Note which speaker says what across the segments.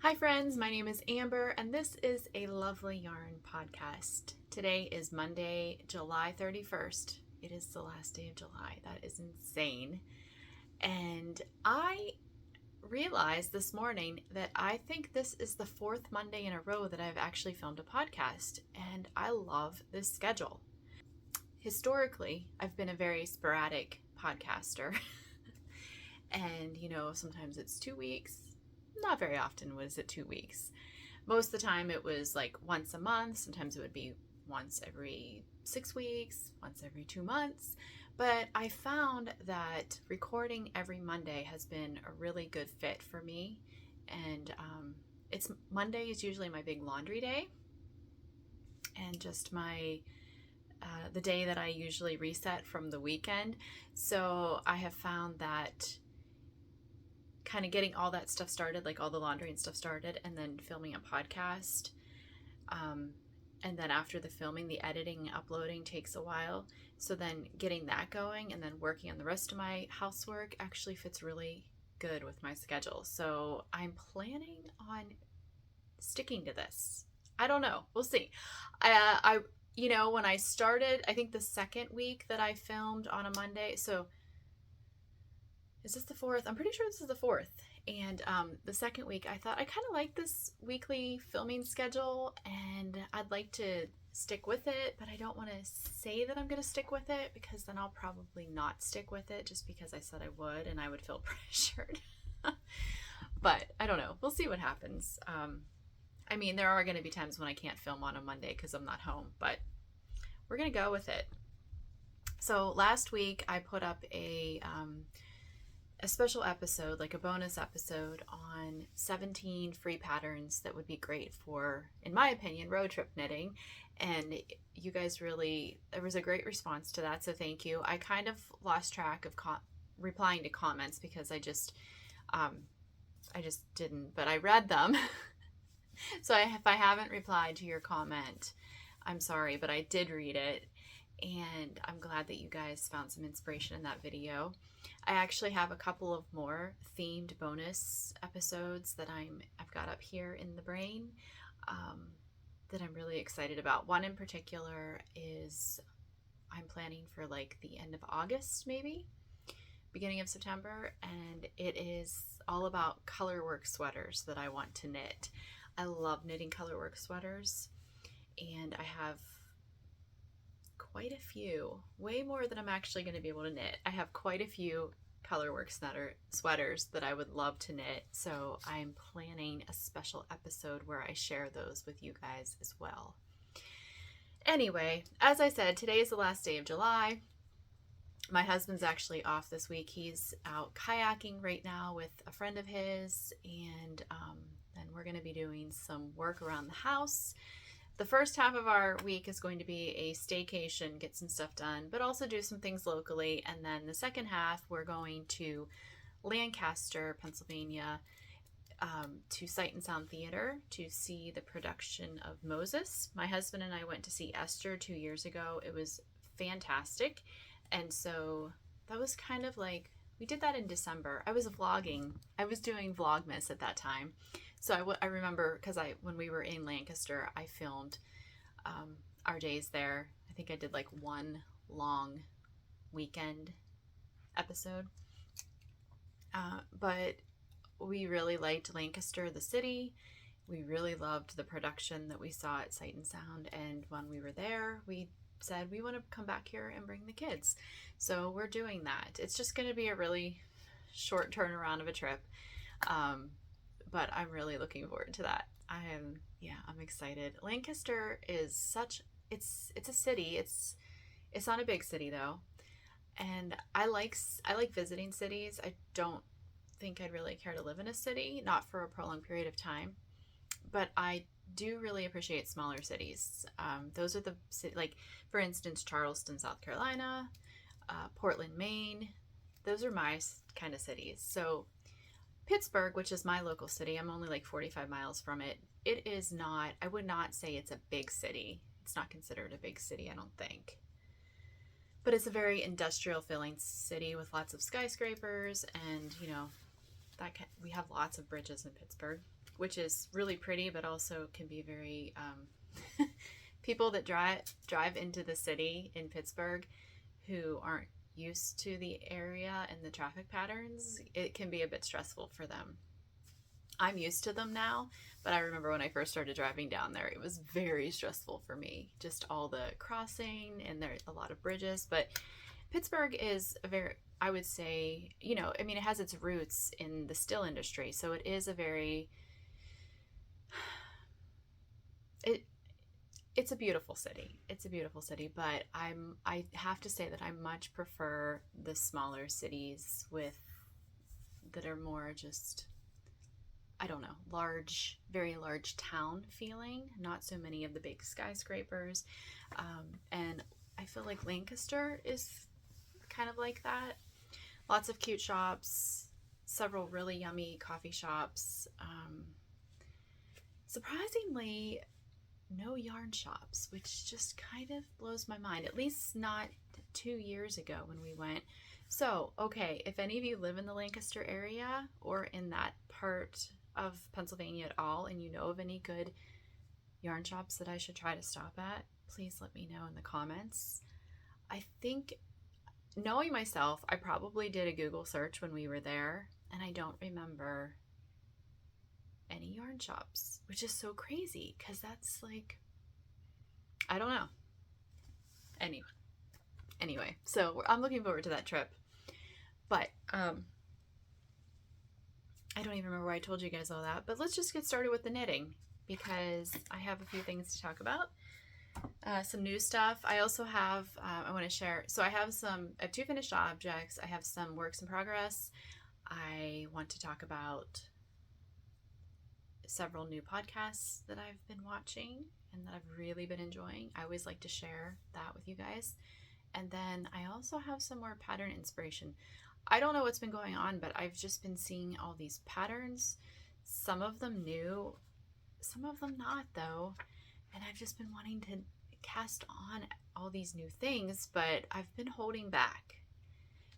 Speaker 1: Hi friends, my name is Amber and this is a Lovely Yarn podcast. Today is Monday, July 31st. It is the last day of July. That is insane. And I realized this morning that I think this is the fourth Monday in a row that I've actually filmed a podcast, and I love this schedule. Historically, I've been a very sporadic podcaster. And sometimes it's 2 weeks. Not very often was it 2 weeks. Most of the time it was like once a month. Sometimes it would be once every 6 weeks, once every 2 months. But I found that recording every Monday has been a really good fit for me. And Monday is usually my big laundry day, and just the day that I usually reset from the weekend. So I have found that kind of getting all that stuff started, like all the laundry and stuff started, and then filming a podcast. And then after the filming, the editing and uploading takes a while. So then getting that going and then working on the rest of my housework actually fits really good with my schedule. So I'm planning on sticking to this. I don't know. We'll see. When I started, I think the second week that I filmed on a Monday, so is this the fourth? I'm pretty sure this is the fourth. And the second week, I thought I kind of like this weekly filming schedule and I'd like to stick with it, but I don't want to say that I'm going to stick with it because then I'll probably not stick with it just because I said I would and I would feel pressured. But I don't know. We'll see what happens. There are going to be times when I can't film on a Monday because I'm not home, but we're going to go with it. So last week I put up a special episode, like a bonus episode, on 17 free patterns that would be great for, in my opinion, road trip knitting. And you guys there was a great response to that, so thank you. I kind of lost track of replying to comments because I just didn't, but I read them. So if I haven't replied to your comment, I'm sorry, but I did read it. And I'm glad that you guys found some inspiration in that video. I actually have a couple of more themed bonus episodes that I've got up here in the brain that I'm really excited about. One in particular is I'm planning for like the end of August, maybe beginning of September, and it is all about colorwork sweaters that I want to knit. I love knitting colorwork sweaters, and I have quite a few, way more than I'm actually going to be able to knit. I have quite a few colorwork sweaters that I would love to knit, so I'm planning a special episode where I share those with you guys as well. Anyway, as I said, today is the last day of July. My husband's actually off this week. He's out kayaking right now with a friend of his, and then we're going to be doing some work around the house. The first half of our week is going to be a staycation, get some stuff done, but also do some things locally. And then the second half, we're going to Lancaster, Pennsylvania, to Sight and Sound Theater to see the production of Moses. My husband and I went to see Esther 2 years ago. It was fantastic. And so that was kind of like, we did that in December. I was vlogging. I was doing Vlogmas at that time. So I remember, because when we were in Lancaster, I filmed our days there. I think I did like one long weekend episode. But we really liked Lancaster, the city. We really loved the production that we saw at Sight and Sound. And when we were there, we said we want to come back here and bring the kids. So we're doing that. It's just going to be a really short turnaround of a trip. But I'm really looking forward to that. I'm excited. Lancaster is it's a city. It's not a big city though. And I like visiting cities. I don't think I'd really care to live in a city, not for a prolonged period of time. But I do really appreciate smaller cities. Those are like, for instance, Charleston, South Carolina, Portland, Maine. Those are my kind of cities. So Pittsburgh, which is my local city, I'm only like 45 miles from it. It is not, I would not say it's a big city. It's not considered a big city, I don't think. But it's a very industrial feeling city with lots of skyscrapers, and we have lots of bridges in Pittsburgh. which is really pretty, but also can be very, people that drive into the city in Pittsburgh who aren't used to the area and the traffic patterns, it can be a bit stressful for them. I'm used to them now, but I remember when I first started driving down there, it was very stressful for me. Just all the crossing, and there's a lot of bridges. But Pittsburgh is a very, I would say, you know, I mean, it has its roots in the steel industry, so it is a very, it's a beautiful city. It's a beautiful city, but I have to say that I much prefer the smaller cities that are more just, I don't know, large, very large town feeling, not so many of the big skyscrapers. And I feel like Lancaster is kind of like that. Lots of cute shops, several really yummy coffee shops. Surprisingly, no yarn shops, which just kind of blows my mind, at least not 2 years ago when we went. So, okay, if any of you live in the Lancaster area or in that part of Pennsylvania at all, and you know of any good yarn shops that I should try to stop at, please let me know in the comments. I think, knowing myself, I probably did a Google search when we were there, and I don't remember any yarn shops, which is so crazy because that's like, I don't know. Anyway, so I'm looking forward to that trip. But I don't even remember why I told you guys all that, but let's just get started with the knitting because I have a few things to talk about. Some new stuff. I also have, I want to share, so I have 2 finished objects. I have some works in progress. I want to talk about several new podcasts that I've been watching and that I've really been enjoying. I always like to share that with you guys. And then I also have some more pattern inspiration. I don't know what's been going on, but I've just been seeing all these patterns, some of them new, some of them not though. And I've just been wanting to cast on all these new things, but I've been holding back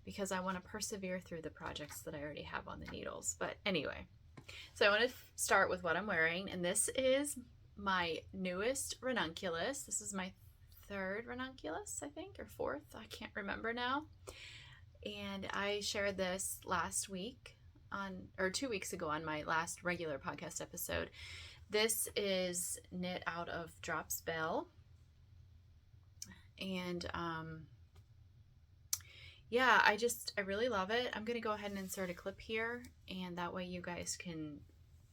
Speaker 1: because I want to persevere through the projects that I already have on the needles. But anyway, so I want to start with what I'm wearing, and this is my newest ranunculus. This is my 3rd ranunculus, I think, or 4th. I can't remember now. And I shared this last week or 2 weeks ago on my last regular podcast episode. This is knit out of Drops Belle. And yeah, I really love it. I'm going to go ahead and insert a clip here, and that way you guys can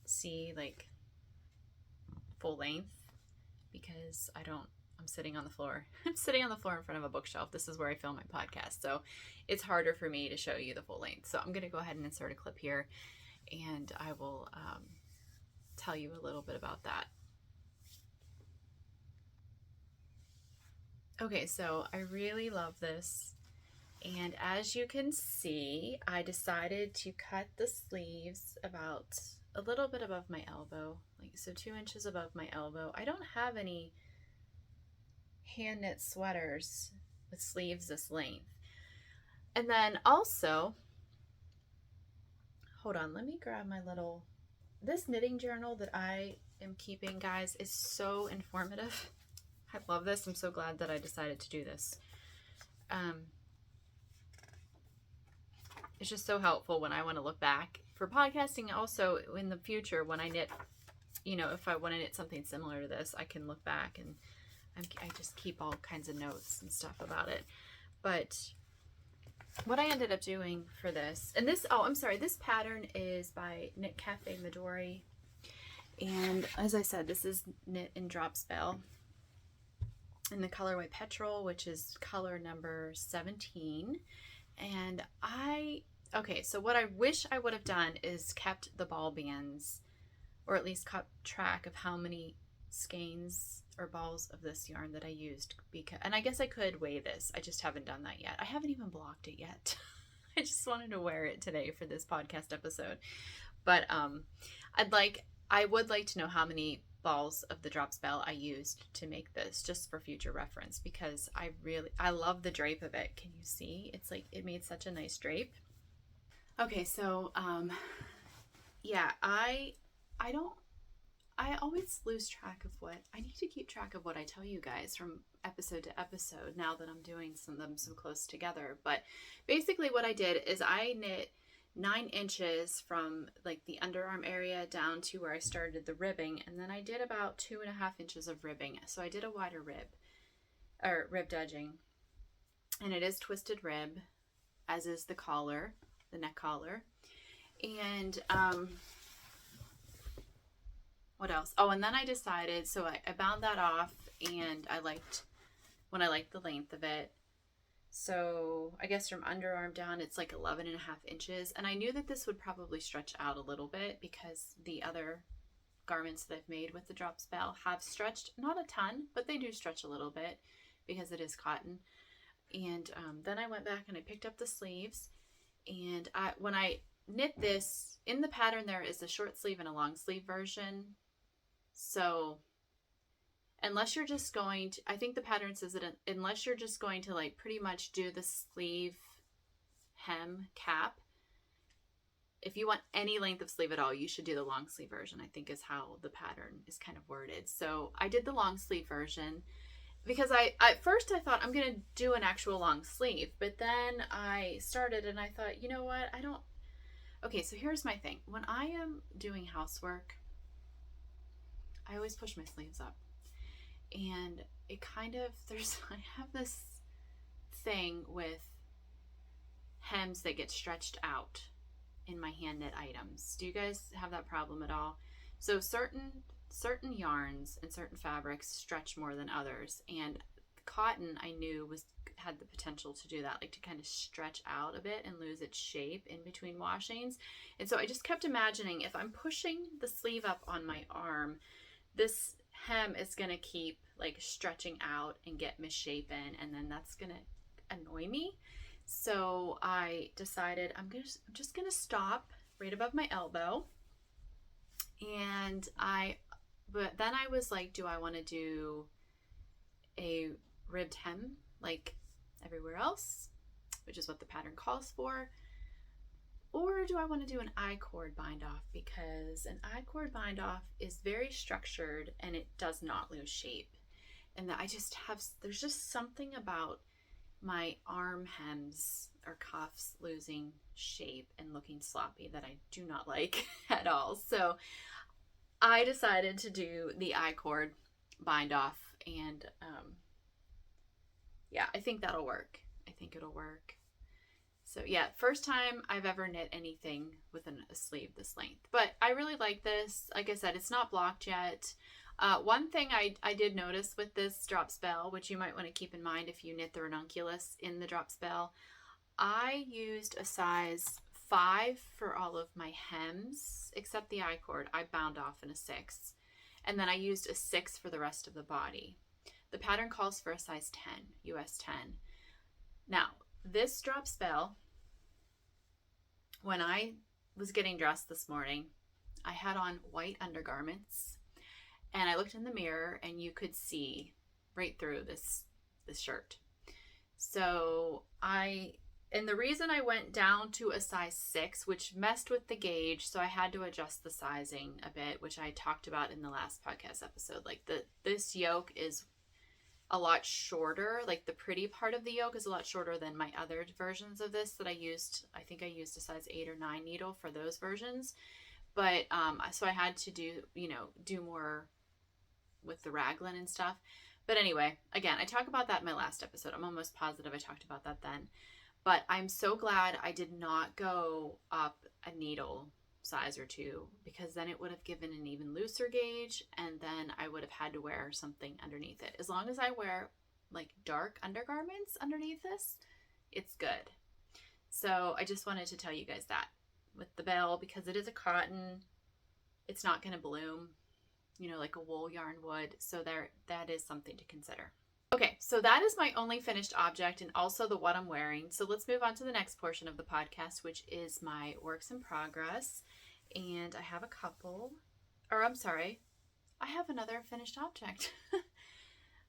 Speaker 1: see like full length because I'm sitting on the floor. I'm sitting on the floor in front of a bookshelf. This is where I film my podcast, so it's harder for me to show you the full length. So I'm going to go ahead and insert a clip here, and I will tell you a little bit about that. Okay, so I really love this. And as you can see, I decided to cut the sleeves about a little bit above my elbow, so 2 inches above my elbow. I don't have any hand knit sweaters with sleeves this length. And then also, hold on, let me grab my this knitting journal that I am keeping, guys, is so informative. I love this. I'm so glad that I decided to do this. It's just so helpful when I want to look back for podcasting. Also in the future when I knit, you know, if I want to knit something similar to this, I can look back and I just keep all kinds of notes and stuff about it. But what I ended up doing for this, and this, oh, I'm sorry, this pattern is by Knit Cafe Midori. And as I said, this is knit in Drops Belle in the colorway Petrol, which is color number 17. And okay, so what I wish I would have done is kept the ball bands, or at least kept track of how many skeins or balls of this yarn that I used, because, and I guess I could weigh this. I just haven't done that yet. I haven't even blocked it yet. I just wanted to wear it today for this podcast episode. But I would like to know how many balls of the Drops Belle I used to make this, just for future reference, because I love the drape of it. Can you see? It's like, it made such a nice drape. Okay, so yeah, I I always lose track of what I need to keep track of what I tell you guys from episode to episode now that I'm doing some of them so close together. But basically what I did is I knit 9 inches from like the underarm area down to where I started the ribbing, and then I did about 2.5 inches of ribbing. So I did a wider rib, or ribbed edging, and it is twisted rib, as is the collar, the neck collar. And what else? Oh, and then I decided, so I bound that off, and I liked the length of it. So I guess from underarm down, it's like 11.5 inches. And I knew that this would probably stretch out a little bit because the other garments that I've made with the drops Belle have stretched, not a ton, but they do stretch a little bit because it is cotton. And then I went back and I picked up the sleeves. And when I knit this, in the pattern there is a short sleeve and a long sleeve version. So unless you're just going to, I think the pattern says that unless you're just going to like pretty much do the sleeve hem cap, if you want any length of sleeve at all, you should do the long sleeve version, I think is how the pattern is kind of worded. So I did the long sleeve version because at first I thought I'm going to do an actual long sleeve, but then I started and I thought, you know what, okay, so here's my thing. When I am doing housework, I always push my sleeves up. And it kind of, I have this thing with hems that get stretched out in my hand knit items. Do you guys have that problem at all? So certain yarns and certain fabrics stretch more than others. And cotton, I knew had the potential to do that, like to kind of stretch out a bit and lose its shape in between washings. And so I just kept imagining if I'm pushing the sleeve up on my arm, this hem is going to keep like stretching out and get misshapen, and then that's going to annoy me. So I decided I'm just going to stop right above my elbow. And but then I was like, do I want to do a ribbed hem like everywhere else, which is what the pattern calls for? Or do I want to do an I-cord bind off? Because an I-cord bind off is very structured and it does not lose shape. And that there's just something about my arm hems or cuffs losing shape and looking sloppy that I do not like at all. So I decided to do the I-cord bind off, and yeah, I think that'll work. I think it'll work. So yeah, first time I've ever knit anything with a sleeve this length. But I really like this. Like I said, it's not blocked yet. One thing I did notice with this drops Belle, which you might want to keep in mind if you knit the ranunculus in the drops Belle, I used a size 5 for all of my hems, except the I-cord. I bound off in a 6. And then I used a 6 for the rest of the body. The pattern calls for a size 10, US 10. Now, this drops Belle, when I was getting dressed this morning, I had on white undergarments, and I looked in the mirror and you could see right through this shirt. So and the reason I went down to a size 6, which messed with the gauge, so I had to adjust the sizing a bit, which I talked about in the last podcast episode. Like this yoke is a lot shorter, like the pretty part of the yoke is a lot shorter than my other versions of this that I used. I think I used a size 8 or 9 needle for those versions. But so I had to do more with the raglan and stuff. But anyway, again, I talk about that in my last episode. I'm almost positive I talked about that then. But I'm so glad I did not go up a needle size or 2, because then it would have given an even looser gauge, and then I would have had to wear something underneath it. As long as I wear like dark undergarments underneath this, it's good. So I just wanted to tell you guys that with the Belle, because it is a cotton, it's not going to bloom, like a wool yarn would. So that is something to consider. Okay, so that is my only finished object, and also the what I'm wearing. So let's move on to the next portion of the podcast, which is my works in progress. And I have a couple, or I'm sorry, I have another finished object.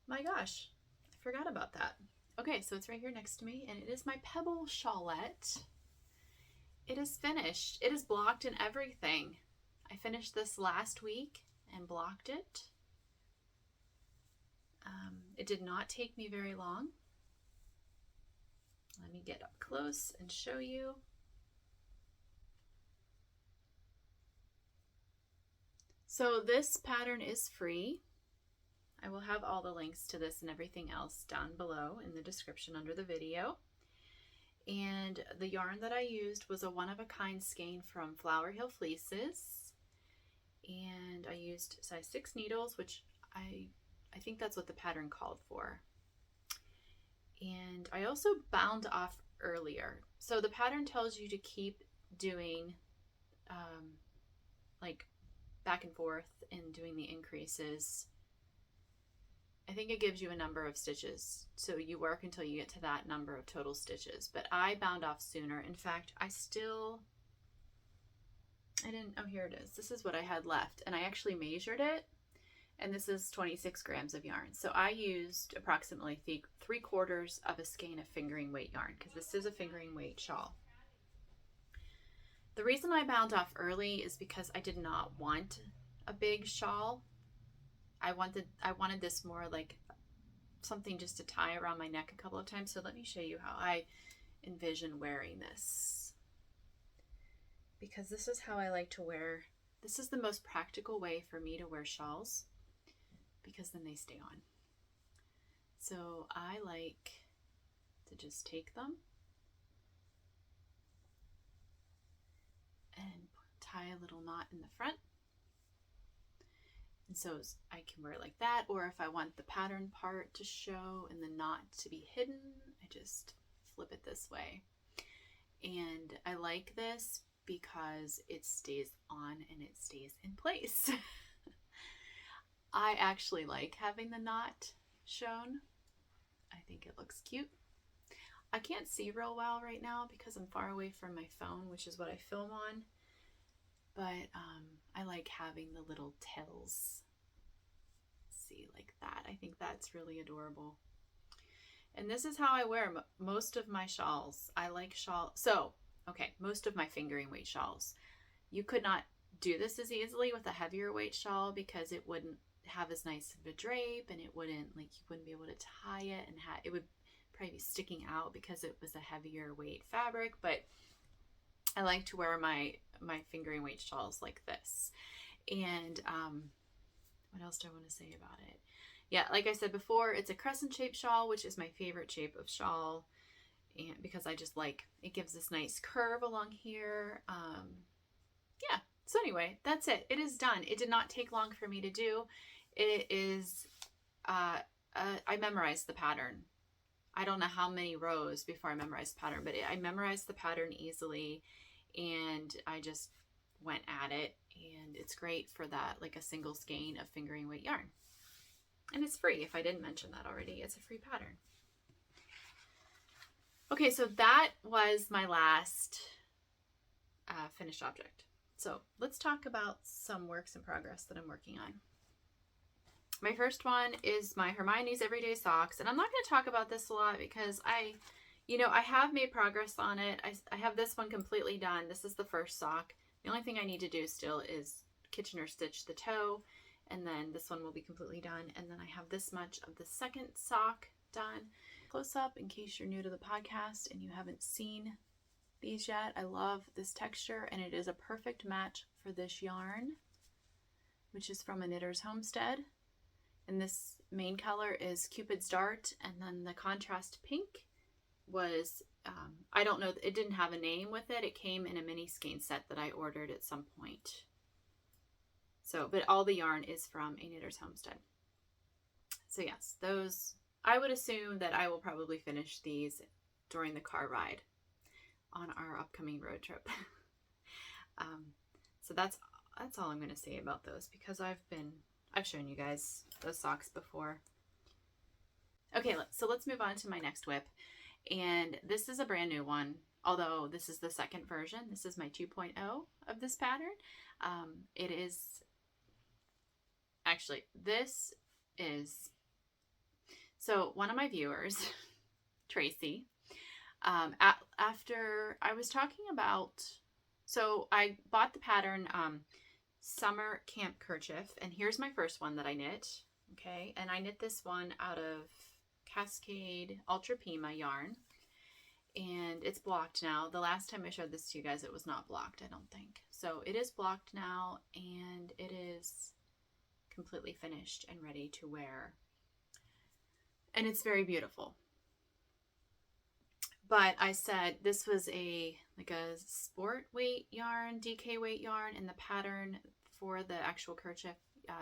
Speaker 1: My gosh, I forgot about that. Okay, so it's right here next to me, and it is my Pebble shawlette. It is finished. It is blocked and everything. I finished this last week and blocked it. It did not take me very long. Let me get up close and show you. So this pattern is free. I will have all the links to this and everything else down below in the description under the video. And the yarn that I used was a one-of-a-kind skein from Flower Hill Fleeces. And I used size 6 needles, which I think that's what the pattern called for. And I also bound off earlier. So the pattern tells you to keep doing like back and forth and doing the increases. I think it gives you a number of stitches. So you work until you get to that number of total stitches. But I bound off sooner. In fact, I didn't, oh, here it is. This is what I had left. And I actually measured it. And this is 26 grams of yarn. So I used approximately 3/4 of a skein of fingering weight yarn, because this is a fingering weight shawl. The reason I bound off early is because I did not want a big shawl. I wanted this more like something just to tie around my neck a couple of times. So let me show you how I envision wearing this. Because this is how I like to wear. This is the most practical way for me to wear shawls, because then they stay on. So I like to just take them and tie a little knot in the front. And so I can wear it like that, or if I want the pattern part to show and the knot to be hidden, I just flip it this way. And I like this because it stays on and it stays in place. I actually like having the knot shown. I think it looks cute. I can't see real well right now because I'm far away from my phone, which is what I film on. But I like having the little tails. See, like that. I think that's really adorable. And this is how I wear most of my shawls. I like shawl. So, okay, most of my fingering weight shawls. You could not do this as easily with a heavier weight shawl because it wouldn't have as nice of a drape, and it wouldn't, like, you wouldn't be able to tie it, and it would probably be sticking out because it was a heavier weight fabric. But I like to wear my fingering weight shawls like this. And what else do I want to say about it? Yeah, like I said before, it's a crescent shaped shawl, which is my favorite shape of shawl, and because I just like, it gives this nice curve along here. Yeah, so anyway, that's it. It is done. It did not take long for me to do. It is, I memorized the pattern. I don't know how many rows before I memorized the pattern, but I memorized the pattern easily, and I just went at it, and it's great for that, like a single skein of fingering weight yarn. And it's free, if I didn't mention that already. It's a free pattern. Okay, so that was my last finished object. So let's talk about some works in progress that I'm working on. My first one is my Hermione's Everyday Socks. And I'm not going to talk about this a lot because I have made progress on it. I have this one completely done. This is the first sock. The only thing I need to do still is Kitchener stitch the toe. And then this one will be completely done. And then I have this much of the second sock done. Close up in case you're new to the podcast and you haven't seen these yet. I love this texture, and it is a perfect match for this yarn, which is from a knitter's Homestead. And this main color is Cupid's Dart, and then the contrast pink was, I don't know, it didn't have a name with it. It came in a mini skein set that I ordered at some point. So, but all the yarn is from a knitter's Homestead. So yes, those, I would assume that I will probably finish these during the car ride on our upcoming road trip. So that's all I'm going to say about those, because I've shown you guys those socks before. Okay, so let's move on to my next whip. And this is a brand new one, although this is the second version. This is my 2.0 of this pattern. It is, actually, this is, so one of my viewers, Tracy, after I was talking about, so I bought the pattern summer camp kerchief. And here's my first one that I knit. Okay. And I knit this one out of Cascade Ultra Pima yarn. And it's blocked now. The last time I showed this to you guys, it was not blocked, I don't think. So it is blocked now, and it is completely finished and ready to wear. And it's very beautiful. But I said this was like a sport weight yarn, DK weight yarn, and the pattern for the actual kerchief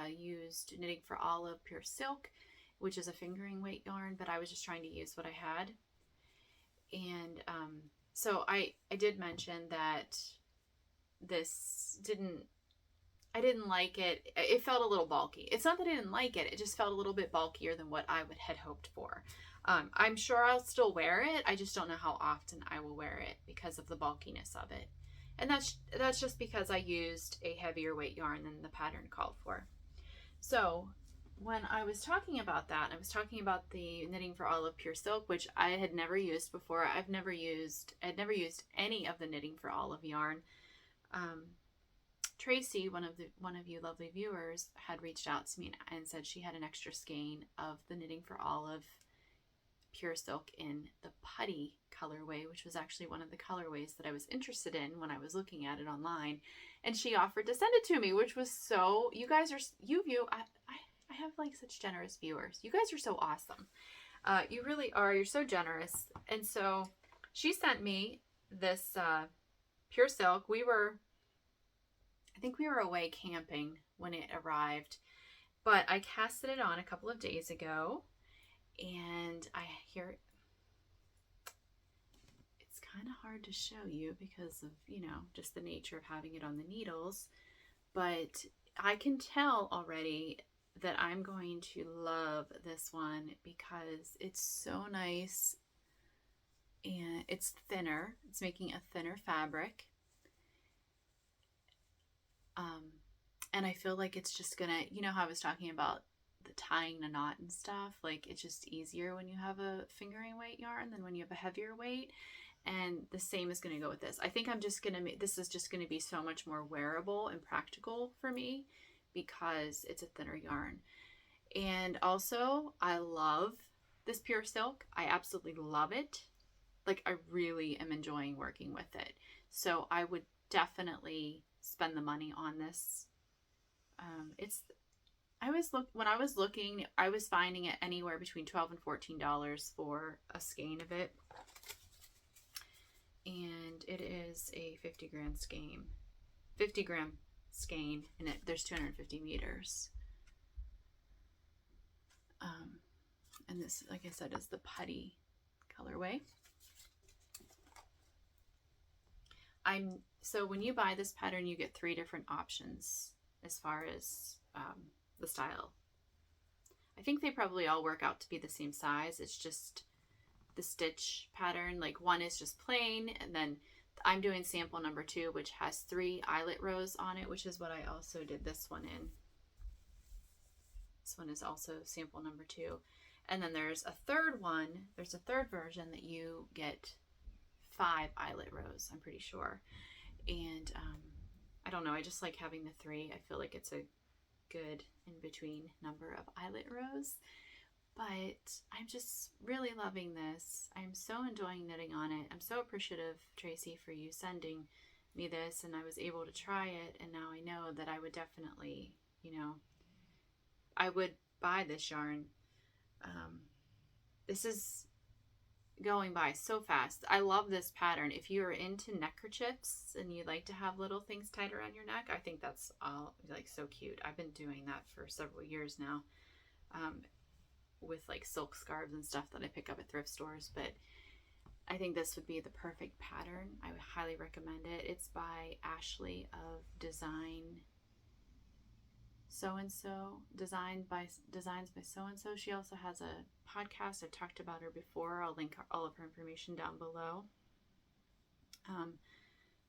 Speaker 1: used Knitting for Olive Pure Silk, which is a fingering weight yarn, but I was just trying to use what I had. And so I did mention that I didn't like it. It felt a little bulky. It's not that I didn't like it. It just felt a little bit bulkier than what I had hoped for. I'm sure I'll still wear it. I just don't know how often I will wear it because of the bulkiness of it. And that's just because I used a heavier weight yarn than the pattern called for. So when I was talking about that, I was talking about the Knitting for Olive Pure Silk, which I had never used before. I'd never used any of the Knitting for Olive yarn. Tracy, one of you lovely viewers, had reached out to me and said she had an extra skein of the Knitting for Olive Pure Silk in the Putty colorway, which was actually one of the colorways that I was interested in when I was looking at it online, and she offered to send it to me, which was so. You guys are I have like such generous viewers. You guys are so awesome. You really are. You're so generous. And so she sent me this Pure Silk. I think we were away camping when it arrived, but I casted it on a couple of days ago, and it's kind of hard to show you because of, just the nature of having it on the needles, but I can tell already that I'm going to love this one because it's so nice and it's thinner. It's making a thinner fabric. And I feel like it's just gonna, how I was talking about the tying the knot and stuff, like it's just easier when you have a fingering weight yarn than when you have a heavier weight. And the same is going to go with this. I think this is just going to be so much more wearable and practical for me because it's a thinner yarn. And also, I love this Pure Silk. I absolutely love it. Like, I really am enjoying working with it. So I would definitely spend the money on this. When I was looking, I was finding it anywhere between $12 and $14 for a skein of it. And it is a 50 gram skein, and there's 250 meters. And this, like I said, is the Putty colorway. So when you buy this pattern, you get 3 different options as far as the style. I think they probably all work out to be the same size. It's just the stitch pattern. Like, one is just plain, and then I'm doing sample number 2, which has 3 eyelet rows on it, which is what I also did this one in. This one is also sample number 2. And then there's a third one. There's a third version that you get 5 eyelet rows, I'm pretty sure. And I don't know, I just like having the 3. I feel like it's a good in-between number of eyelet rows. But I'm just really loving this. I'm so enjoying knitting on it. I'm so appreciative, Tracy, for you sending me this, and I was able to try it, and now I know that I would definitely, I would buy this yarn. This is going by so fast. I love this pattern. If you're into neckerchiefs and you like to have little things tied around your neck, I think that's all like so cute. I've been doing that for several years now. With like silk scarves and stuff that I pick up at thrift stores, but I think this would be the perfect pattern. I would highly recommend it. It's by Ashley of Designs by So-and-so. She also has a podcast. I've talked about her before. I'll link all of her information down below.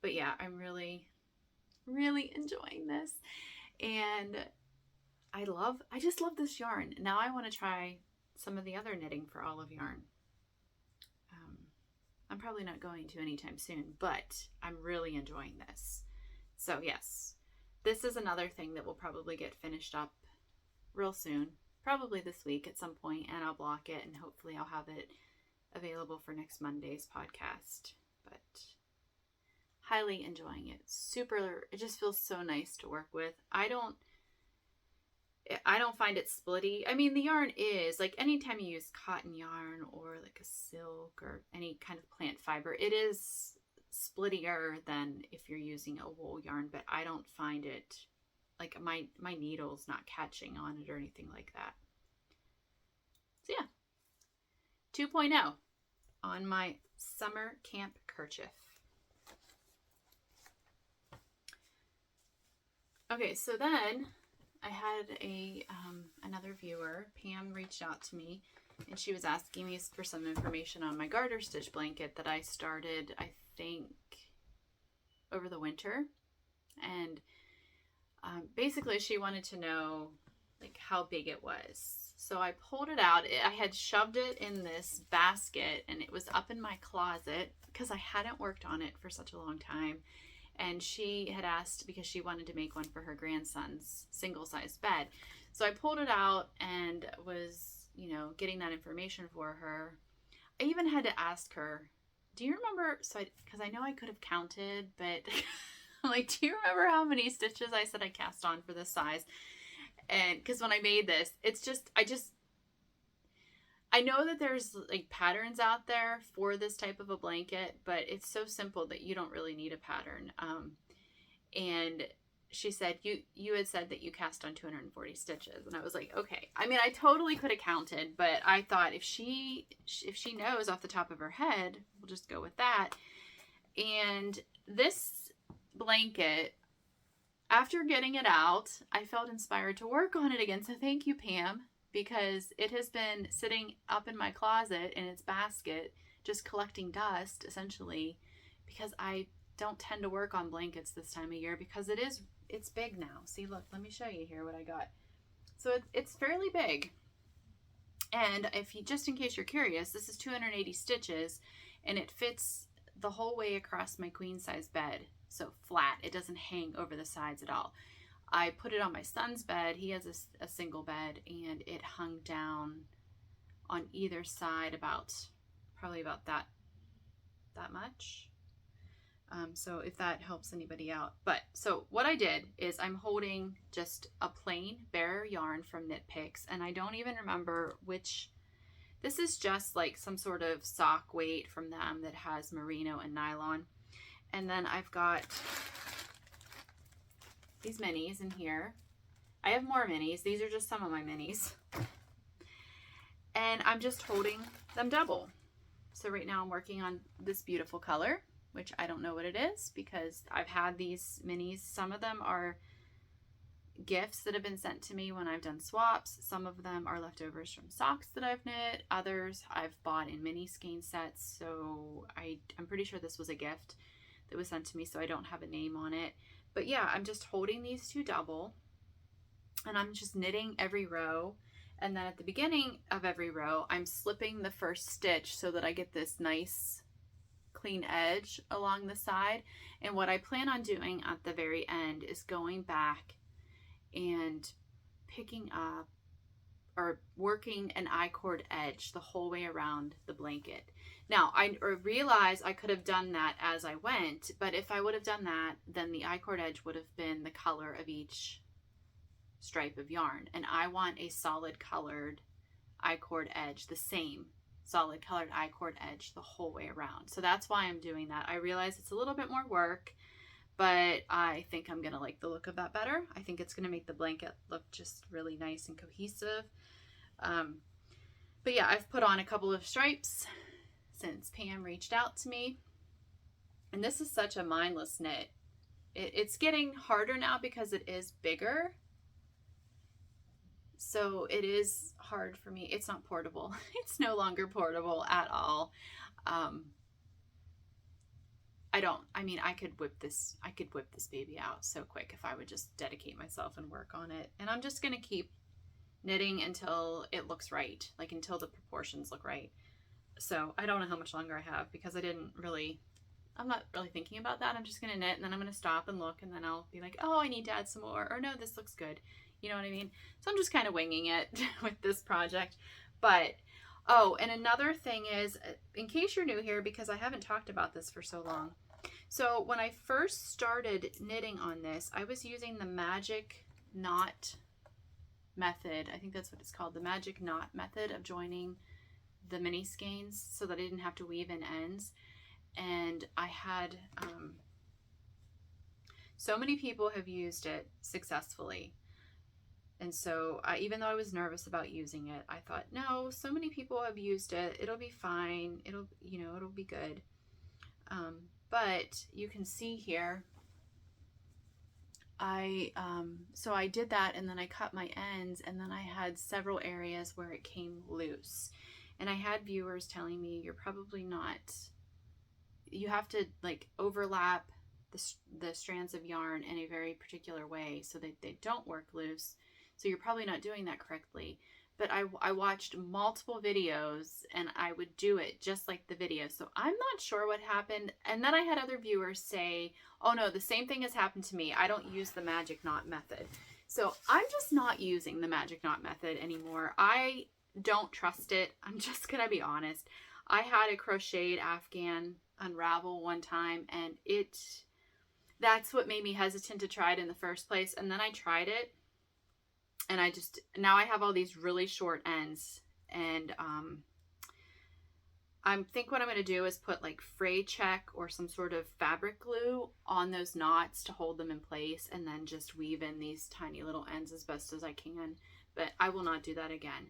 Speaker 1: But yeah, I'm really, really enjoying this, and I just love this yarn. Now I want to try some of the other Knitting for Olive yarn. I'm probably not going to anytime soon, but I'm really enjoying this. So yes, this is another thing that will probably get finished up real soon, probably this week at some point, and I'll block it, and hopefully I'll have it available for next Monday's podcast. But highly enjoying it. It just feels so nice to work with. I don't find it splitty. I mean, the yarn is, like, anytime you use cotton yarn or like a silk or any kind of plant fiber, it is splittier than if you're using a wool yarn, but I don't find it, like, my needle's not catching on it or anything like that. So yeah, 2.0 on my summer camp kerchief. Okay, so then I had another viewer, Pam, reached out to me, and she was asking me for some information on my garter stitch blanket that I started, I think, over the winter. And basically she wanted to know, like, how big it was. So I pulled it out. I had shoved it in this basket, and it was up in my closet because I hadn't worked on it for such a long time. And she had asked because she wanted to make one for her grandson's single-sized bed. So I pulled it out and was, getting that information for her. I even had to ask her, do you remember, because I know I could have counted, but I'm like, do you remember how many stitches I said I cast on for this size? And because when I made this, I know that there's, like, patterns out there for this type of a blanket, but it's so simple that you don't really need a pattern. And she said, you had said that you cast on 240 stitches. And I was like, okay. I mean, I totally could have counted, but I thought if she knows off the top of her head, we'll just go with that. And this blanket, after getting it out, I felt inspired to work on it again. So thank you, Pam, because it has been sitting up in my closet in its basket, just collecting dust, essentially, because I don't tend to work on blankets this time of year because it's big now. See, look, let me show you here what I got. So it's fairly big. And just in case you're curious, this is 280 stitches, and it fits the whole way across my queen size bed. So flat, it doesn't hang over the sides at all. I put it on my son's bed. He has a single bed, and it hung down on either side probably about that much. So if that helps anybody out. But so what I did is I'm holding just a plain bare yarn from Knit Picks, and I don't even remember which. This is just like some sort of sock weight from them that has merino and nylon. And then I've got these minis in here. I have more minis. These are just some of my minis. And I'm just holding them double. So right now I'm working on this beautiful color, which I don't know what it is because I've had these minis. Some of them are gifts that have been sent to me when I've done swaps. Some of them are leftovers from socks that I've knit. Others I've bought in miniskein sets. So I'm pretty sure this was a gift that was sent to me, so I don't have a name on it. But yeah, I'm just holding these two double, and I'm just knitting every row. And then at the beginning of every row, I'm slipping the first stitch so that I get this nice clean edge along the side. And what I plan on doing at the very end is going back and picking up or working an I-cord edge the whole way around the blanket. Now, I realize I could have done that as I went, but if I would have done that, then the I-cord edge would have been the color of each stripe of yarn. And I want a solid colored I-cord edge, the same solid colored I-cord edge the whole way around. So that's why I'm doing that. I realize it's a little bit more work, but I think I'm gonna like the look of that better. I think it's gonna make the blanket look just really nice and cohesive. But yeah, I've put on a couple of stripes since Pam reached out to me. And this is such a mindless knit. It's getting harder now because it is bigger. So it is hard for me. It's not portable. It's no longer portable at all. I could whip this baby out so quick if I would just dedicate myself and work on it. And I'm just going to keep knitting until it looks right, like until the proportions look right. So I don't know how much longer I have because I didn't really I'm not really thinking about that. I'm just going to knit, and then I'm going to stop and look, and then I'll be like, oh, I need to add some more, or no, this looks good. You know what I mean? So I'm just kind of winging it with this project. But, oh, and another thing is, in case you're new here, because I haven't talked about this for so long. So when I first started knitting on this, I was using the magic knot method. I think that's what it's called, the magic knot method of joining the mini skeins, so that I didn't have to weave in ends. And I had so many people have used it successfully. And so even though I was nervous about using it, I thought, no, so many people have used it. It'll be fine. It'll be good. But you can see here, so I did that, and then I cut my ends, and then I had several areas where it came loose. And I had viewers telling me, you're probably not, you have to like overlap the strands of yarn in a very particular way so that they don't work loose. So you're probably not doing that correctly. But I watched multiple videos, and I would do it just like the video. So I'm not sure what happened. And then I had other viewers say, oh no, the same thing has happened to me. I don't use the magic knot method. So I'm just not using the magic knot method anymore. I don't trust it. I'm just gonna be honest. I had a crocheted Afghan unravel one time, and that's what made me hesitant to try it in the first place. And then I tried it, and now I have all these really short ends, and I think what I'm going to do is put like fray check or some sort of fabric glue on those knots to hold them in place, and then just weave in these tiny little ends as best as I can. But I will not do that again.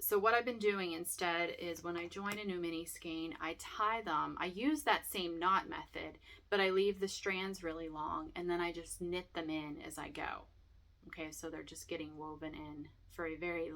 Speaker 1: So what I've been doing instead is, when I join a new mini skein, I tie them. I use that same knot method, but I leave the strands really long, and then I just knit them in as I go. Okay, so they're just getting woven in for a very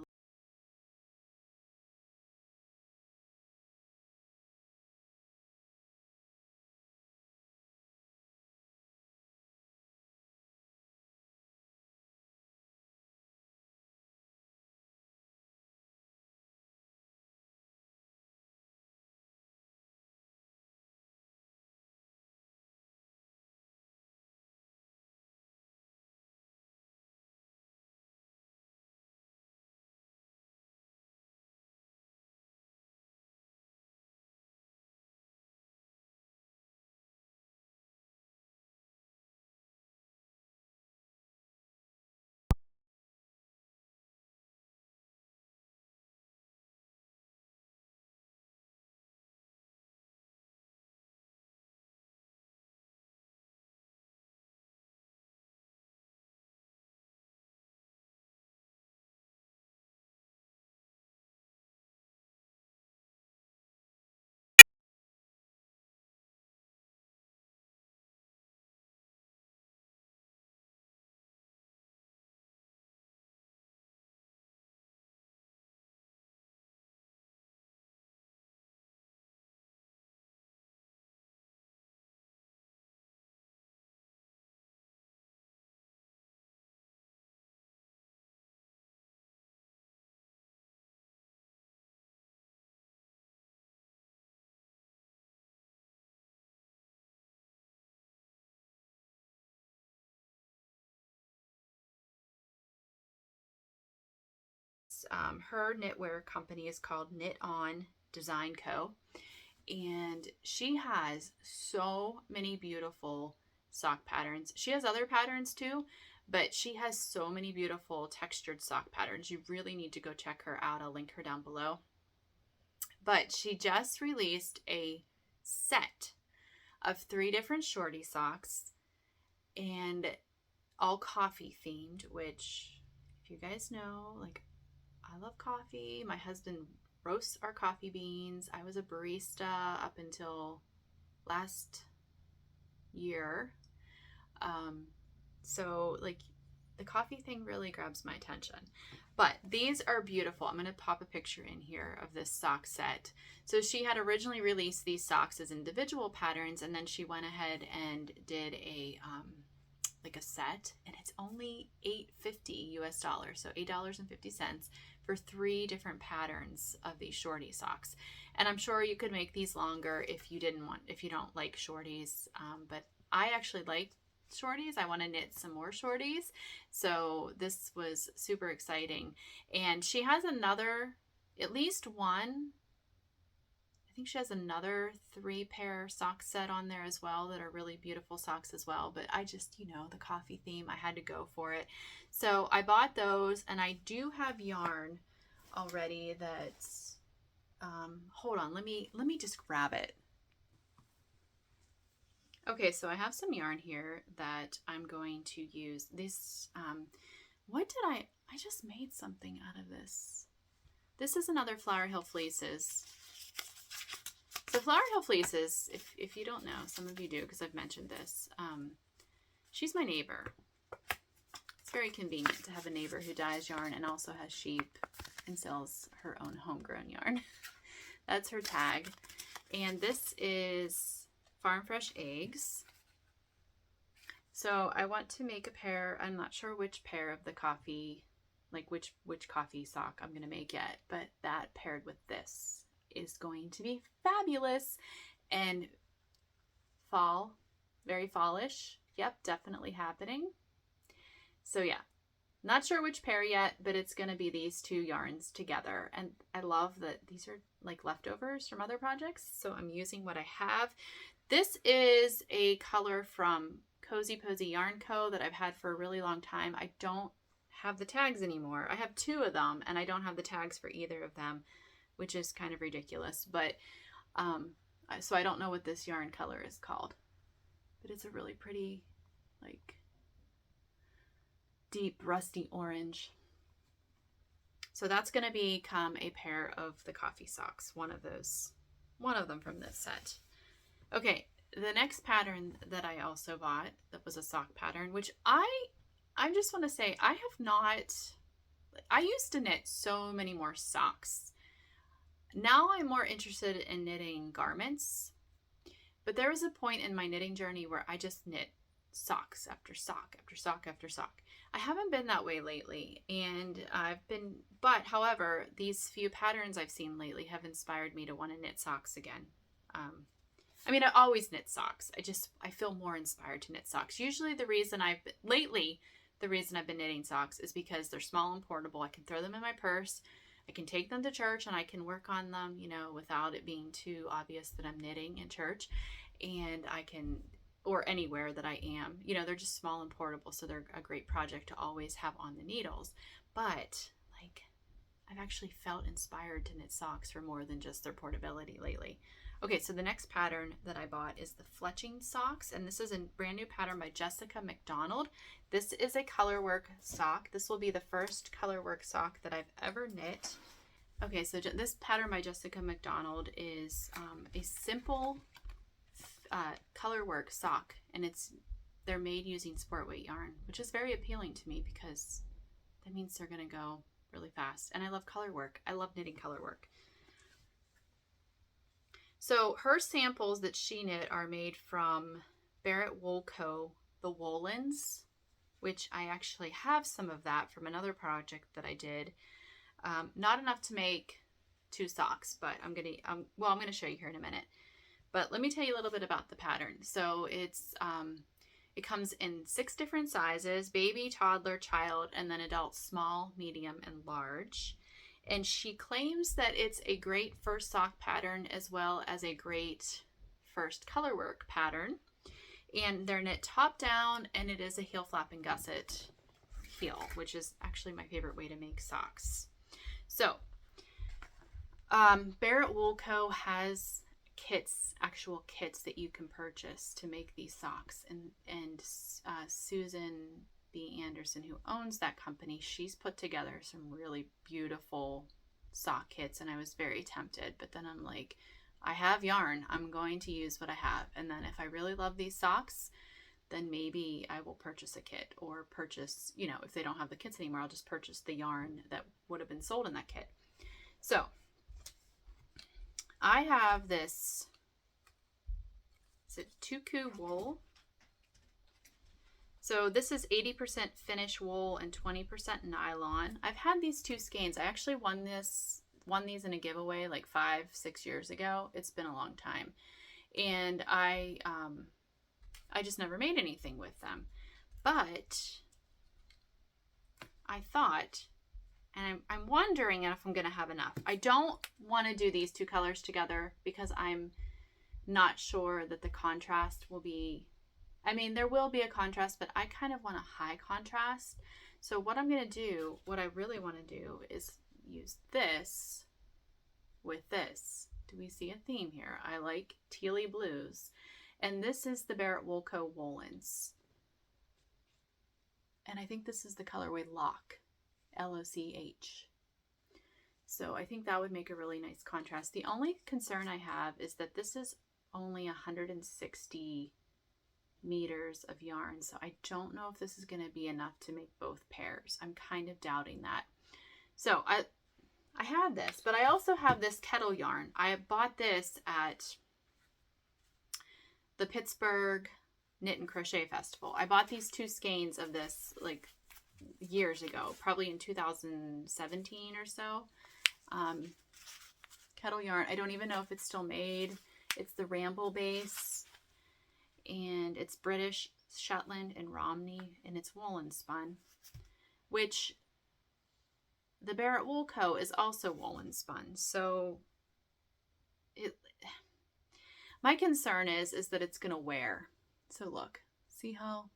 Speaker 1: her knitwear company is called Knit On Design Co. And she has so many beautiful sock patterns. She has other patterns too, but she has so many beautiful textured sock patterns. You really need to go check her out. I'll link her down below. But she just released a set of 3 different shorty socks, and all coffee themed, which, if you guys know, like, I love coffee. My husband roasts our coffee beans. I was a barista up until last year. So like, the coffee thing really grabs my attention. But these are beautiful. I'm going to pop a picture in here of this sock set. So she had originally released these socks as individual patterns, and then she went ahead and did a like a set, and it's only $8.50 US dollars, so $8.50 for 3 different patterns of these shorty socks. And I'm sure you could make these longer if you don't like shorties, but I actually like shorties. I want to knit some more shorties, so this was super exciting. And she has at least one, I think she has another 3-pair sock set on there as well that are really beautiful socks as well. But I just, the coffee theme, I had to go for it. So I bought those, and I do have yarn already that's, hold on, let me just grab it. Okay, so I have some yarn here that I'm going to use. This, I just made something out of this. This is another Flower Hill Fleeces. So Flower Hill Fleeces, if you don't know, some of you do because I've mentioned this, she's my neighbor. It's very convenient to have a neighbor who dyes yarn and also has sheep and sells her own homegrown yarn. That's her tag. And this is Farm Fresh Eggs. So I want to make a pair. I'm not sure which pair of the coffee, like which coffee sock I'm going to make yet, but that paired with this is going to be fabulous. And fall, very fallish. Yep, definitely happening. So yeah, not sure which pair yet, but it's going to be these 2 yarns together. And I love that these are like leftovers from other projects, so I'm using what I have. This is a color from Cozy Posy Yarn Co. that I've had for a really long time. I don't have the tags anymore. I have 2 of them, and I don't have the tags for either of them, which is kind of ridiculous. But so I don't know what this yarn color is called, but it's a really pretty, like, deep rusty orange. So that's going to become a pair of the coffee socks, one of them from this set. Okay, the next pattern that I also bought that was a sock pattern, which I just want to say I used to knit so many more socks. Now I'm more interested in knitting garments, but there was a point in my knitting journey where I just knit socks after sock after sock after sock. I haven't been that way lately, and however, these few patterns I've seen lately have inspired me to want to knit socks again. I mean, I always knit socks. I feel more inspired to knit socks. Usually the reason I've been knitting socks is because they're small and portable. I can throw them in my purse. I can take them to church and I can work on them, without it being too obvious that I'm knitting in church. And or anywhere that I am, they're just small and portable. So they're a great project to always have on the needles. But I've actually felt inspired to knit socks for more than just their portability lately. Okay, so the next pattern that I bought is the fletching socks, and this is a brand new pattern by Jessica McDonald. This is a colorwork sock. This will be the first colorwork sock that I've ever knit. Okay, so this pattern by Jessica McDonald is a simple colorwork sock, and they're made using sport weight yarn, which is very appealing to me because that means they're going to go really fast. And I love colorwork. I love knitting colorwork. So her samples that she knit are made from Barrett Wool Co. the Woolens, which I actually have some of that from another project that I did. Not enough to make 2 socks, but I'm going to show you here in a minute. But let me tell you a little bit about the pattern. So it comes in 6 different sizes: baby, toddler, child, and then adult, small, medium, and large. And she claims that it's a great first sock pattern as well as a great first colorwork pattern. And they're knit top down, and it is a heel flap and gusset heel, which is actually my favorite way to make socks. So Barrett Wool Co. has actual kits that you can purchase to make these socks. And Susan B. Anderson, who owns that company, she's put together some really beautiful sock kits, and I was very tempted, but then I'm like, I have yarn, I'm going to use what I have, and then if I really love these socks, then maybe I will purchase a kit, or purchase, if they don't have the kits anymore, I'll just purchase the yarn that would have been sold in that kit. So I have this, is it Tuku wool? So this is 80% finish wool and 20% nylon. I've had these two skeins. I actually won these in a giveaway like 5-6 years ago. It's been a long time. And I just never made anything with them. But I thought, and I'm wondering if I'm going to have enough. I don't want to do these two colors together because I'm not sure that the contrast will be, I mean, there will be a contrast, but I kind of want a high contrast. So what I'm going to do, what I really want to do is use this with this. Do we see a theme here? I like tealy blues. And this is the Barrett Woolco Woolens. And I think this is the colorway Lock, L-O-C-H. So I think that would make a really nice contrast. The only concern I have is that this is only 160 meters of yarn. So I don't know if this is going to be enough to make both pairs. I'm kind of doubting that. So I had this, but I also have this kettle yarn. I bought this at the Pittsburgh Knit and Crochet Festival. I bought these two skeins of this like years ago, probably in 2017 or so. Kettle yarn. I don't even know if it's still made. It's the Ramble base, and it's British, Shetland, and Romney, and it's woolen spun, which the Barrett Woolco is also woolen spun. So my concern is that it's going to wear. So look, see how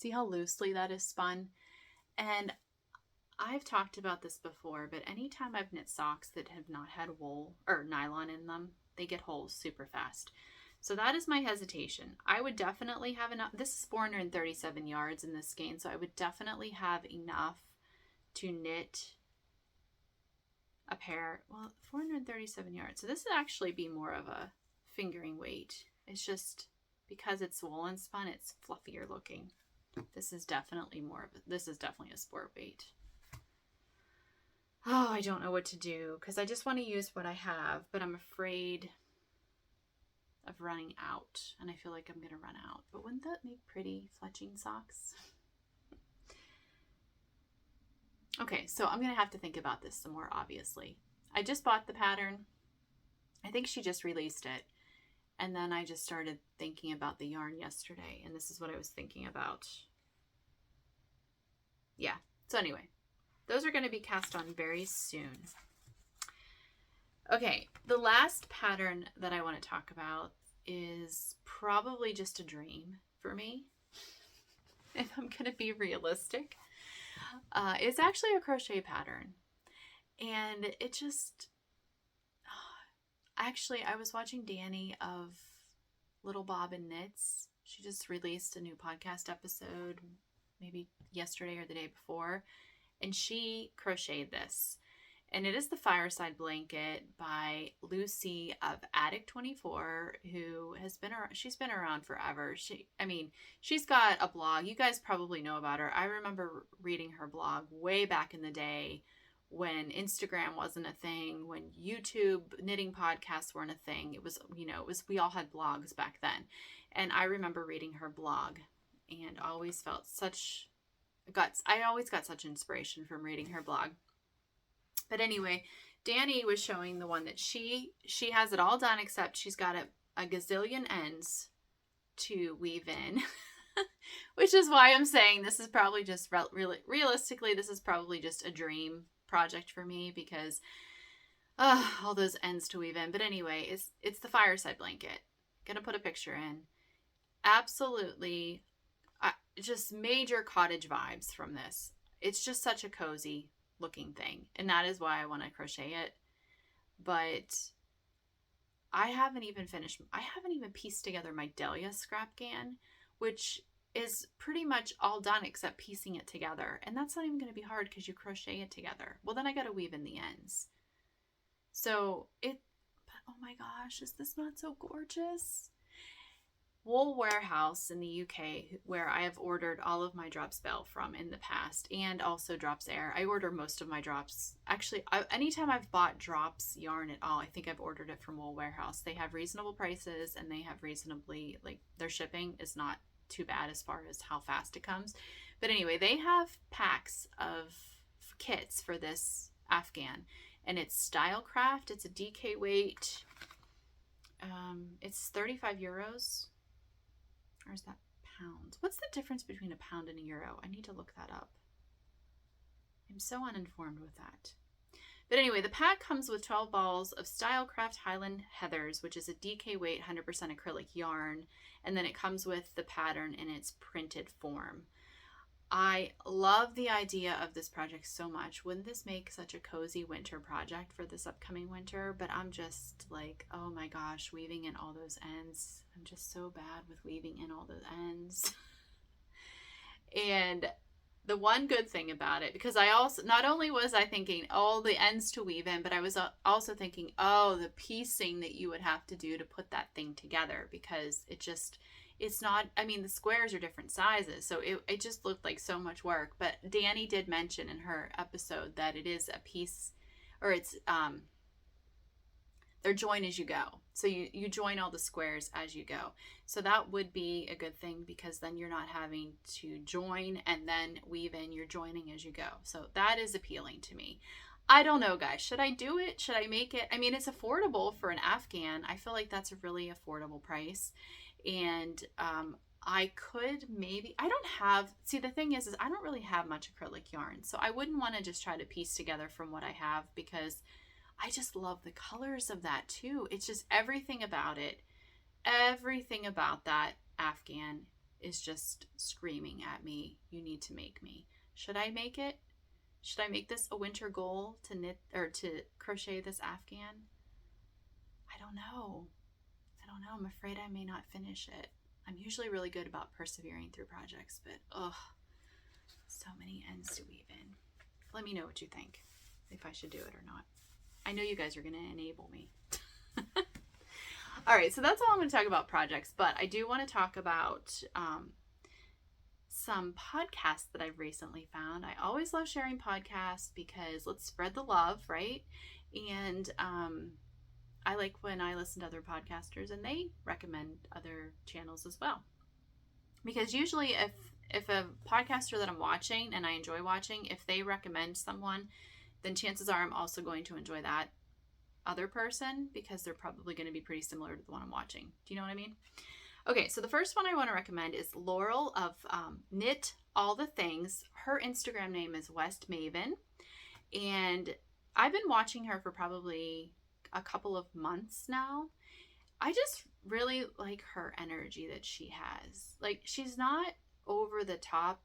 Speaker 1: loosely that is spun? And I've talked about this before, but anytime I've knit socks that have not had wool or nylon in them, they get holes super fast. So that is my hesitation. I would definitely have enough. This is 437 yards in this skein, so I would definitely have enough to knit a pair. Well, 437 yards. So this would actually be more of a fingering weight. It's just because it's woolen spun, it's fluffier looking. This is definitely a sport weight. Oh, I don't know what to do because I just want to use what I have, but I'm afraid of running out, and I feel like I'm going to run out. But wouldn't that make pretty fletching socks? Okay, so I'm going to have to think about this some more, obviously. I just bought the pattern. I think she just released it. And then I just started thinking about the yarn yesterday, and this is what I was thinking about. Yeah, so anyway, those are going to be cast on very soon. Okay, the last pattern that I want to talk about is probably just a dream for me, if I'm going to be realistic. It's actually a crochet pattern, and it just... Actually, I was watching Danny of Little Bob and Knits. She just released a new podcast episode, maybe yesterday or the day before, and she crocheted this. And it is the Fireside Blanket by Lucy of Attic 24, who has been around. She's been around forever. She's got a blog. You guys probably know about her. I remember reading her blog way back in the day, when Instagram wasn't a thing, when YouTube knitting podcasts weren't a thing. It was, we all had blogs back then. And I remember reading her blog and always felt I always got such inspiration from reading her blog. But anyway, Danny was showing the one that she has it all done, except she's got a gazillion ends to weave in, which is why I'm saying this is probably just realistically, this is probably just a dream project for me, because all those ends to weave in. But anyway, it's the Fireside Blanket. Gonna put a picture in. Absolutely just major cottage vibes from this. It's just such a cozy looking thing, and that is why I want to crochet it. But I haven't even pieced together my Dahlia scrap gan, which is pretty much all done except piecing it together. And that's not even going to be hard because you crochet it together. Well, then I got to weave in the ends. So but oh my gosh, is this not so gorgeous? Wool Warehouse in the UK, where I have ordered all of my Drops Belle from in the past, and also Drops Air. I order most of my drops. Actually, anytime I've bought Drops yarn at all, I think I've ordered it from Wool Warehouse. They have reasonable prices, and they have reasonably, their shipping is not too bad as far as how fast it comes. But anyway, they have packs of kits for this Afghan, and it's Stylecraft. It's a DK weight. It's 35 euros. Or is that pounds? What's the difference between a pound and a euro? I need to look that up. I'm so uninformed with that. But anyway, the pack comes with 12 balls of Stylecraft Highland Heathers, which is a DK weight 100% acrylic yarn. And then it comes with the pattern in its printed form. I love the idea of this project so much. Wouldn't this make such a cozy winter project for this upcoming winter? But I'm just like, oh my gosh, weaving in all those ends. I'm just so bad with weaving in all those ends. And the one good thing about it, because I also, not only was I thinking all the ends to weave in, but I was also thinking, oh, the piecing that you would have to do to put that thing together, because it's not, I mean, the squares are different sizes, so it just looked like so much work. But Danny did mention in her episode that it is a piece, or it's, they're join as you go. So you join all the squares as you go. So that would be a good thing, because then you're not having to join and then weave in, you're joining as you go. So that is appealing to me. I don't know, guys. Should I do it? Should I make it? I mean, it's affordable for an Afghan. I feel like that's a really affordable price. And I could maybe, I don't have, see, the thing is I don't really have much acrylic yarn. So I wouldn't want to just try to piece together from what I have, because I just love the colors of that too. It's just everything about it. Everything about that Afghan is just screaming at me, you need to make me. Should I make it? Should I make this a winter goal to knit or to crochet this Afghan? I don't know. I'm afraid I may not finish it. I'm usually really good about persevering through projects, but so many ends to weave in. Let me know what you think, if I should do it or not. I know you guys are going to enable me. All right, so that's all I'm going to talk about projects, but I do want to talk about some podcasts that I've recently found. I always love sharing podcasts because let's spread the love, right? And I like when I listen to other podcasters and they recommend other channels as well. Because usually if a podcaster that I'm watching and I enjoy watching, if they recommend someone, then chances are I'm also going to enjoy that other person, because they're probably going to be pretty similar to the one I'm watching. Do you know what I mean? Okay, so the first one I want to recommend is Laurel of Knit All the Things. Her Instagram name is West Maven, and I've been watching her for probably a couple of months now. I just really like her energy that she has. Like, she's not over the top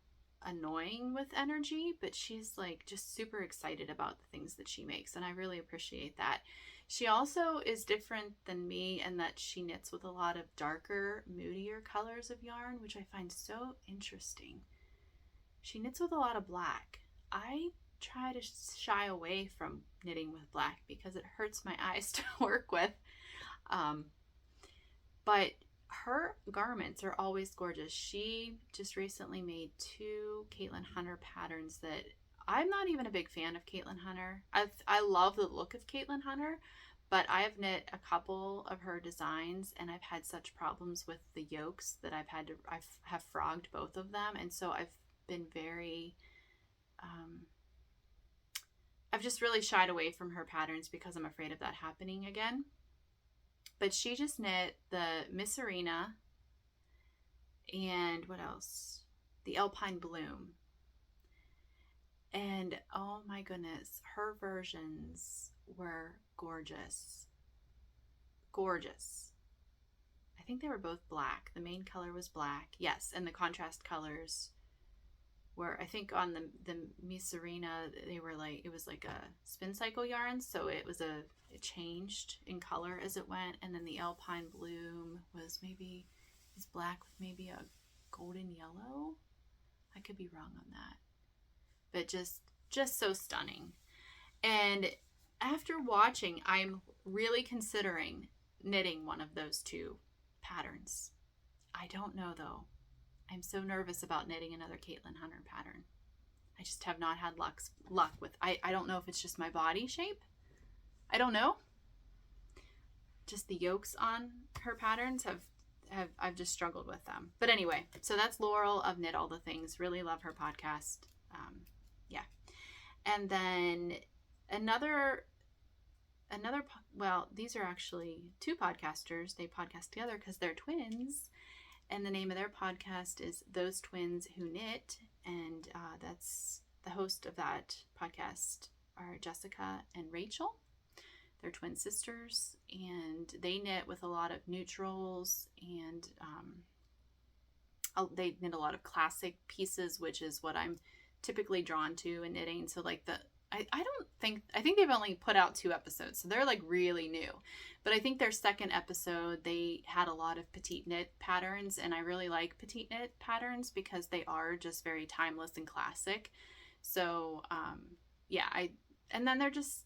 Speaker 1: annoying with energy, but she's like just super excited about the things that she makes, and I really appreciate that. She also is different than me in that she knits with a lot of darker, moodier colors of yarn, which I find so interesting. She knits with a lot of black. I try to shy away from knitting with black because it hurts my eyes to work with, but her garments are always gorgeous. She just recently made 2 Caitlin Hunter patterns that I'm not even a big fan of Caitlin Hunter. I love the look of Caitlin Hunter, but I have knit a couple of her designs and I've had such problems with the yokes that I have frogged both of them. And so I've been very, I've just really shied away from her patterns because I'm afraid of that happening again. But she just knit the Miss Arena and what else? The Alpine Bloom. And oh my goodness, her versions were gorgeous. Gorgeous. I think they were both black. The main color was black. Yes, and the contrast colors were, I think on the Miss Arena, they were like, it was like a spin cycle yarn, so it changed in color as it went. And then the Alpine Bloom was black with maybe a golden yellow. I could be wrong on that, but just so stunning. And after watching, I'm really considering knitting one of those 2 patterns. I don't know though. I'm so nervous about knitting another Caitlin Hunter pattern. I just have not had luck with, I don't know if it's just my body shape. I don't know. Just the yokes on her patterns I've just struggled with them. But anyway, so that's Laurel of Knit All the Things. Really love her podcast. Yeah. And then another, well, these are actually two podcasters. They podcast together because they're twins. And the name of their podcast is Those Twins Who Knit. And that's the host of that podcast are Jessica and Rachel. They're twin sisters, and they knit with a lot of neutrals, and they knit a lot of classic pieces, which is what I'm typically drawn to in knitting. So like I think they've only put out 2 episodes, so they're like really new. But I think their second episode, they had a lot of petite knit patterns, and I really like petite knit patterns because they are just very timeless and classic. So and then they're just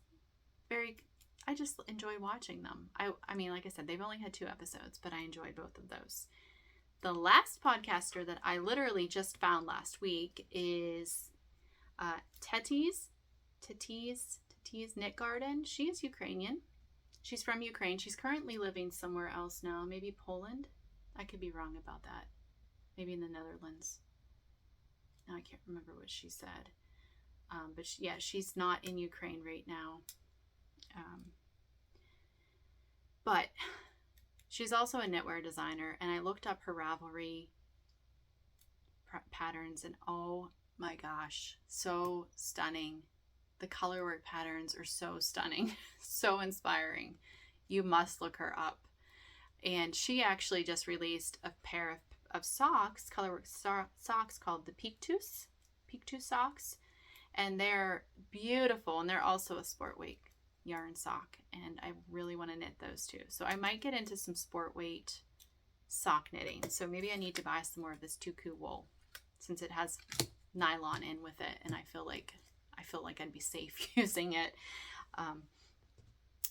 Speaker 1: I just enjoy watching them. I mean, like I said, they've only had 2 episodes, but I enjoy both of those. The last podcaster that I literally just found last week is Teti's Knit Garden. She is Ukrainian. She's from Ukraine. She's currently living somewhere else now, maybe Poland. I could be wrong about that. Maybe in the Netherlands. No, I can't remember what she said. But she's not in Ukraine right now. But she's also a knitwear designer, and I looked up her Ravelry patterns, and oh my gosh, so stunning. The colorwork patterns are so stunning, so inspiring. You must look her up. And she actually just released a pair of socks, colorwork socks called the Pictus socks, and they're beautiful, and they're also a sport weight yarn sock, and I really want to knit those too. So I might get into some sport weight sock knitting. So maybe I need to buy some more of this tuku wool, since it has nylon in with it, and I feel like I'd be safe using it.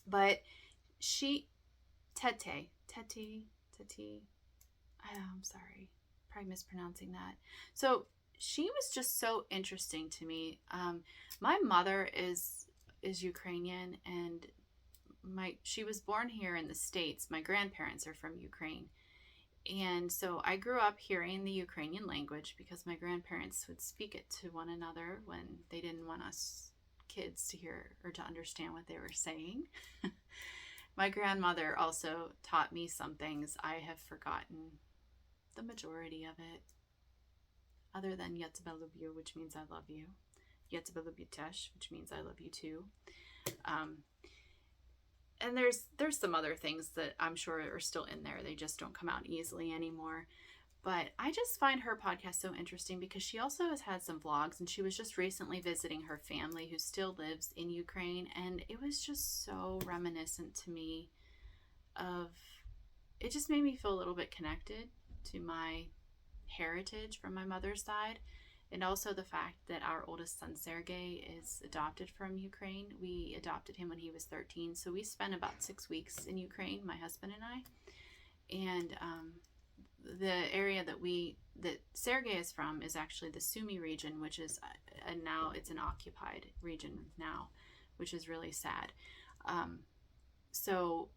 Speaker 1: But Tete, I'm sorry, probably mispronouncing that. So she was just so interesting to me. My mother is Ukrainian, and she was born here in the States. My grandparents are from Ukraine. And so I grew up hearing the Ukrainian language because my grandparents would speak it to one another when they didn't want us kids to hear or to understand what they were saying. My grandmother also taught me some things. I have forgotten the majority of it, other than "Я тебя люблю," which means I love you. "Я тебя люблю теж," which means I love you too. And there's some other things that I'm sure are still in there. They just don't come out easily anymore. But I just find her podcast so interesting because she also has had some vlogs, and she was just recently visiting her family who still lives in Ukraine, and it was just so reminiscent to me it just made me feel a little bit connected to my heritage from my mother's side. And also the fact that our oldest son, Sergey, is adopted from Ukraine. We adopted him when he was 13. So we spent about 6 weeks in Ukraine, my husband and I. And the area that Sergey is from is actually the Sumy region, which is, and now it's an occupied region now, which is really sad. So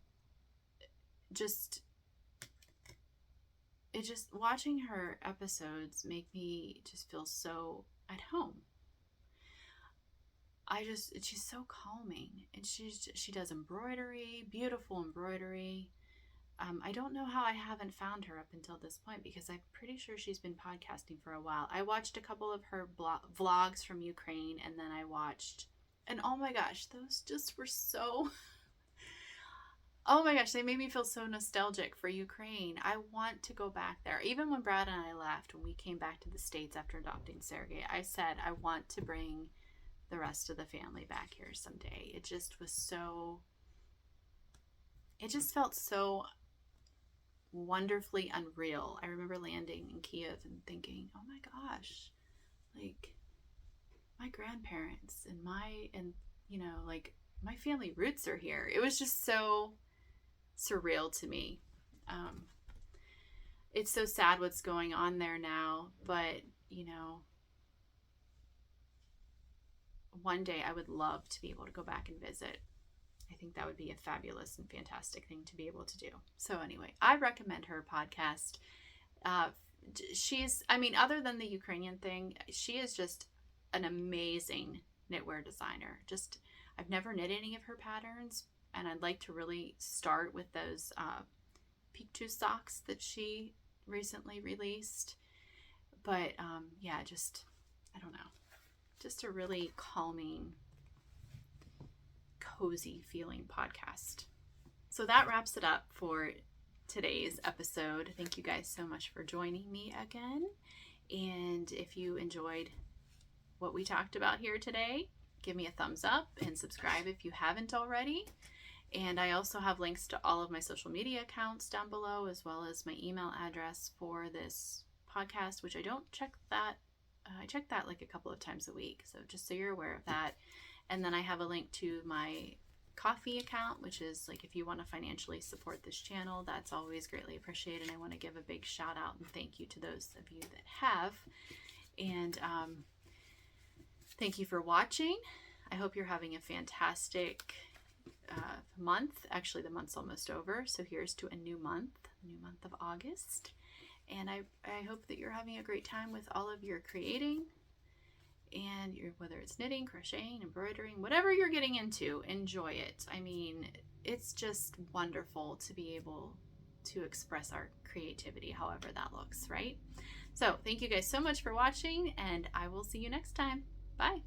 Speaker 1: watching her episodes make me just feel so at home. She's so calming, and she does embroidery, beautiful embroidery. I don't know how I haven't found her up until this point, because I'm pretty sure she's been podcasting for a while. I watched a couple of her vlogs from Ukraine, and then I watched, and oh my gosh, those just were so... Oh my gosh, they made me feel so nostalgic for Ukraine. I want to go back there. Even when Brad and I left, when we came back to the States after adopting Sergey, I said I want to bring the rest of the family back here someday. It just felt so wonderfully unreal. I remember landing in Kiev and thinking, oh my gosh, like my grandparents and my family roots are here. It was just so surreal to me. It's so sad what's going on there now, but one day I would love to be able to go back and visit. I think that would be a fabulous and fantastic thing to be able to do. So anyway, I recommend her podcast. Other than the Ukrainian thing, she is just an amazing knitwear designer. I've never knit any of her patterns, and I'd like to really start with those Peak 2 socks that she recently released. But I don't know, just a really calming, cozy feeling podcast. So that wraps it up for today's episode. Thank you guys so much for joining me again. And if you enjoyed what we talked about here today, give me a thumbs up and subscribe if you haven't already. And I also have links to all of my social media accounts down below, as well as my email address for this podcast, which I don't check that. I check that like a couple of times a week. So just so you're aware of that. And then I have a link to my Coffee account, which is like if you want to financially support this channel, that's always greatly appreciated. I want to give a big shout out and thank you to those of you that have. And thank you for watching. I hope you're having a fantastic month. Actually, the month's almost over, so here's to a new month of August. And I hope that you're having a great time with all of your creating, and whether it's knitting, crocheting, embroidering, whatever you're getting into, enjoy it. I mean, it's just wonderful to be able to express our creativity, however that looks, right? So thank you guys so much for watching, and I will see you next time. Bye.